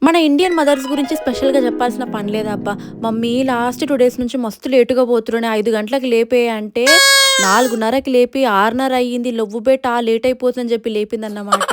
మన Indian mothers గురించి స్పెషల్‌గా చెప్పాల్సిన పని లేదబ్బా! మమ్మీ లాస్ట్ 2 డేస్ నుంచి మస్తు లేట్‌గా పోతుర్రు. 5 గంటలకు లేపేయి అంటే 4:30కి లేపి 6:30 అయ్యింది. లొవ్వు బేటా లేట్ అయిపోతుందని చెప్పి లేపిందన్నమాట.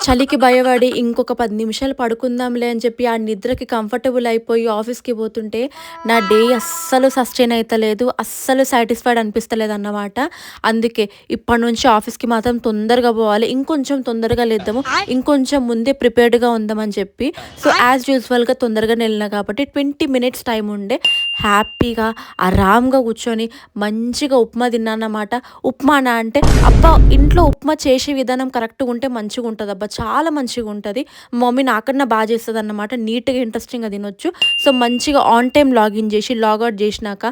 చలికి భయపడి ఇంకొక 10 నిమిషాలు పడుకుందాంలే అని చెప్పి ఆ నిద్రకి కంఫర్టబుల్ అయిపోయి ఆఫీస్‌కి పోతుంటే నా డే అస్సలు సస్టైన్ అయితలేదు. అస్సలు సాటిస్ఫైడ్ అనిపిస్తలేదన్నమాట. అందుకే ఇప్పటి నుంచి ఆఫీస్‌కి మాత్రం తొందరగా పోవాలి. ఇంకొంచెం తొందరగా లేద్దాము. ఇంకొంచెం ముందే ప్రిపేర్డ్‌గా ఉందామని చెప్పి సో, యాజ్ యూజువల్‌గా తొందరగానే ఎళ్ళినా కాబట్టి 20 మినిట్స్ టైం ఉండే. హ్యాపీగా, ఆరాంగా కూర్చొని మంచిగా ఉప్మా తిన్నానన్నమాట. ఉప్మానా అంటే అబ్బా! ఇంట్లో ఉప్మా చేసే విధానం కరెక్ట్‌గుంటే మంచిగుంటదబ్బా! చాలా మంచిగుంటది. మా మమ్మీ నాకన్నా చేస్తదన్నమాట. నీట్‌గా, ఇంట్రెస్టింగ్‌గా తినొచ్చు. సో, మంచిగా ఆన్ టైమ్ లాగిన్ చేసి, లాగౌట్ చేసినాక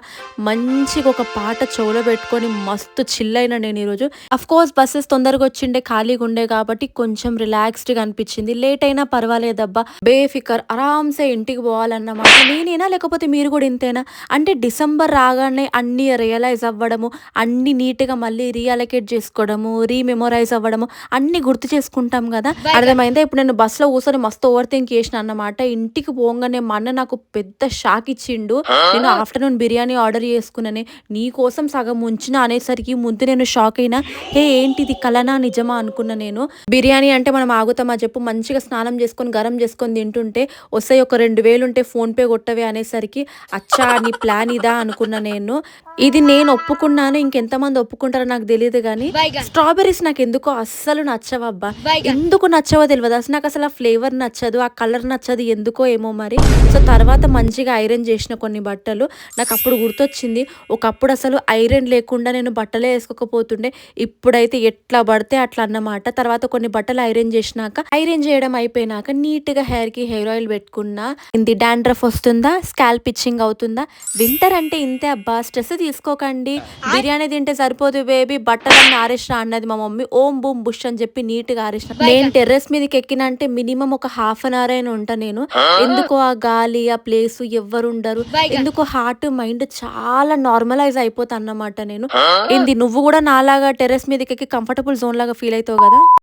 మంచిగా ఒక పాట చెవులో పెట్టుకొని మస్తు చిల్ అయినా నేను ఈరోజు. అఫ్‌కోర్స్ బసెస్ తొందరగా వచ్చిండే, ఖాళీగుండే కాబట్టి కొంచెం రిలాక్స్డ్‌గా అనిపిచ్చింది. లేట్ అయినా పర్వాలేదబ్బా! బేఫికర్ ఆరాంసే ఇంటికి పోవాలన్నమాట. నేనేనా లేకపోతే మీరు కూడా ఇంతేనా? అంటే డిసెంబర్ రాగానే అన్నీ రియలైజ్ అవ్వడము, అన్నీ నీట్‌గా మళ్ళీ రీఅలొకేట్ చేసుకోవడము, రీమెమోరైజ్ అవ్వడము, అన్నీ గుర్తు చేసుకుంటాం గదా! అర్థమైందా? ఇప్పుడు నేను బస్‌లో కూర్చొని మస్తు ఓవర్ థింక్ చేసినా అన్నమాట. ఇంటికి పోంగానే మా అన్న నాకు పెద్ద షాక్ ఇచ్చిండు. నేను ఆఫ్టర్‌నూన్ బిర్యానీ ఆర్డర్ చేసుకున్నానే, నీకోసం సగం ఉంచినా అనేసరికి ముందు నేను షాక్ అయినా. హే! ఏంటిది కలనా? నిజమా? అనుకున్నా నేను. బిర్యానీ అంటే మనం ఆగుతామా చెప్పు? మంచిగా స్నానం చేసుకొని, గరం చేసుకొని తింటుంటే ఒసేయ్ ఒక 2000 ఉంటే ఫోన్‌పే కొట్టవే అనేసరికి, అచ్చా! నీ ప్లాన్ ఇదా అనుకున్నా నేను. ఇది నేను ఒప్పుకున్నాను. ఇంకెంతమంది ఒప్పుకుంటారో నాకు తెలీదు గానీ, స్ట్రాబెర్రీస్ నాకెందుకో అస్సలు నచ్చవబ్బా! ఎందుకు నచ్చవో తెలవదు. అసలు నాకసలు ఆ ఫ్లేవర్ నచ్చదు. ఆ కలర్ నచ్చదు. ఎందుకో ఏమో మరి. సో, తర్వాత మంచిగా ఐరన్ చేసిన కొన్ని బట్టలు. నాకప్పుడు గుర్తొచ్చింది. ఒకప్పుడు అసలు ఐరన్ లేకుండా నేను బట్టలే ఏసుకోకపోతుండే. ఇప్పుడైతే ఎట్లా పడితే అట్లా అన్నమాట. తర్వాత కొన్ని బట్టలు ఐరన్ చేసినాక, ఐరన్ చేయడం అయిపోయినాక నీట్‌గా హెయిర్‌కి హెయిర్ ఆయిల్ పెట్టుకున్నా. ఏంది డాండ్రఫ్ వస్తుందా? స్కాల్ప్ ఇచ్చింగ్ అవుతుందా? వింటర్ అంటే ఇంతే అబ్బా! స్ట్రెస్ తీసుకోకండి. బిర్యానీ తింటే సరిపోదు బేబీ బట్టలన్నీ ఆరేసిరా అన్నది మా మమ్మీ. ఓం బూమ్ బుష్ అని చెప్పి నీట్‌గా ఆరేసిన. నేను టెర్రస్ మీదకి ఎక్కిన అంటే మినిమమ్ ఒక హాఫ్ అన్ అవర్ అయినా ఉంటా నేను. ఎందుకో ఆ గాలి, ఆ ప్లేసు ఎవ్వరుండరు. ఎందుకో హార్ట్, మైండ్ చాలా నార్మలైజ్ అయిపోతా అన్నమాట నేను. ఏంది నువ్వు కూడా నాలాగా టెర్రస్ మీదకెక్కి కంఫర్టబుల్ జోన్ లాగా ఫీల్ అయితావు గదా!